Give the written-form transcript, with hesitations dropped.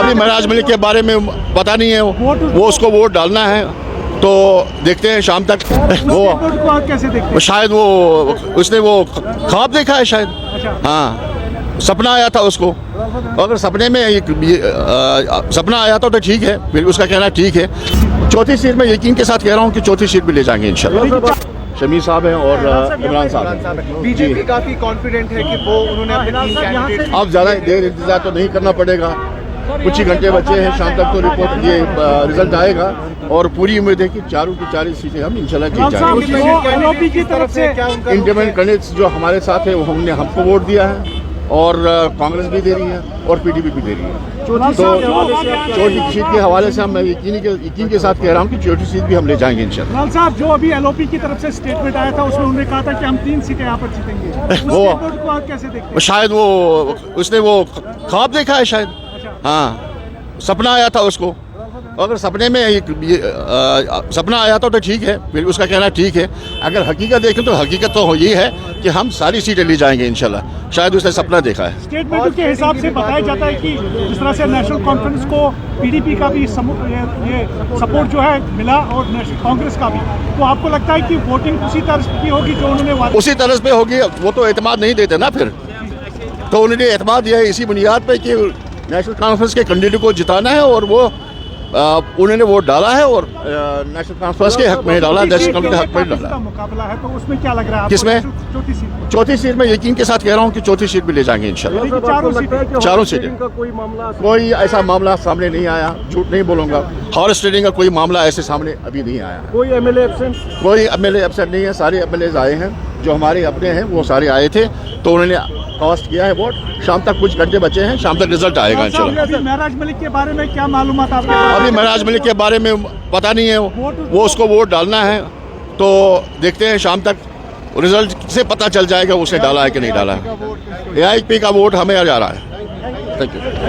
अभी महराज मलिक के बारे में पता नहीं है, वो उसको वोट डालना है तो देखते हैं शाम तक। वो कैसे देखते हैं? शायद उसने वो ख्वाब देखा है शायद, हाँ सपना आया था उसको। अगर सपने में सपना आया था तो ठीक है, फिर उसका कहना ठीक है। चौथी सीट में यकीन के साथ कह रहा हूँ कि चौथी सीट भी ले जाएंगे इंशाल्लाह। शमी साहब हैं और इमरान साहब हैं। बीजेपी काफी कॉन्फिडेंट है कि वो उन्होंने अपने 3 कैंडिडेट। अब ज़्यादा देर इंतजार तो नहीं करना पड़ेगा, कुछ ही घंटे बचे हैं, शाम तक तो रिपोर्ट ये रिजल्ट आएगा और पूरी उम्मीद है कि चारों की 4 सीटें हम इंशाल्लाह जीत जाएंगे। की तरफ से इंडिपेंडेंट कैंडिडेट्स जो हमारे साथ है वो हमने हमको वोट दिया है और कांग्रेस भी दे रही है और पीडीपी भी दे रही है। तो चौथी सीट के हवाले से मैं यकीन के साथ कह रहा हूँ कि चौथी सीट भी हम ले जाएंगे इंशाल्लाह। लाल साहब, जो अभी एलओपी की तरफ से स्टेटमेंट आया था उसमें उन्होंने कहा था कि हम 3 सीटें यहाँ पर जीतेंगे, वो को आप कैसे देखते हैं? शायद उसने वो ख्वाब देखा है शायद, हाँ सपना आया था उसको। अगर सपने में सपना आया था तो ठीक है, फिर उसका कहना ठीक है। अगर हकीकत देखें तो हकीकत तो ये है कि हम सारी सीटें ले जाएंगे इंशाल्लाह। शायद उसने सपना देखा है। स्टेटमेंट के हिसाब से बताया जाता है कि जिस तरह से नेशनल कॉन्फ्रेंस को पीडीपी का भी ये सपोर्ट जो है मिला और कांग्रेस का भी, तो आपको लगता है कि वोटिंग उसी तरह की होगी जो उन्होंने उसी तरह पे होगी? वो तो एतमाद नहीं देते ना, फिर तो उन्होंने एतमाद दिया है इसी बुनियाद पर कि नेशनल कॉन्फ्रेंस के कैंडिडेट को जिताना है और वो उन्होंने वोट डाला है और नेशनल कॉन्फ्रेंस के हक में डाला, नेशनल कॉन्फ्रेंस के हक में डाला। मुकाबला है तो उसमें क्या लग रहा है? किसमें? चौथी सीट में यकीन के साथ कह रहा हूँ कि चौथी सीट भी ले जाएंगे इंशाल्लाह। चारों सीटें। कोई ऐसा मामला सामने नहीं आया, झूठ नहीं बोलूँगा। हॉर्स ट्रेडिंग का कोई मामला ऐसे सामने अभी नहीं आया। कोई एमएलए एब्सेंट? कोई एमएलए एब्सेंट नहीं है, सारे एमएलए आए हैं जो हमारे अपने हैं, वो सारे आए थे तो उन्होंने कास्ट किया है वोट। शाम तक कुछ घंटे बचे हैं, शाम तक रिजल्ट आएगा इंशाल्लाह। महराज मलिक के बारे में क्या मालूमात आपके पास? अभी महराज मलिक के बारे में पता नहीं है, वो उसको वोट डालना है तो देखते हैं शाम तक रिजल्ट से पता चल जाएगा उसने डाला है कि नहीं डाला है। AIP का वोट हमें जा रहा है। Thank you.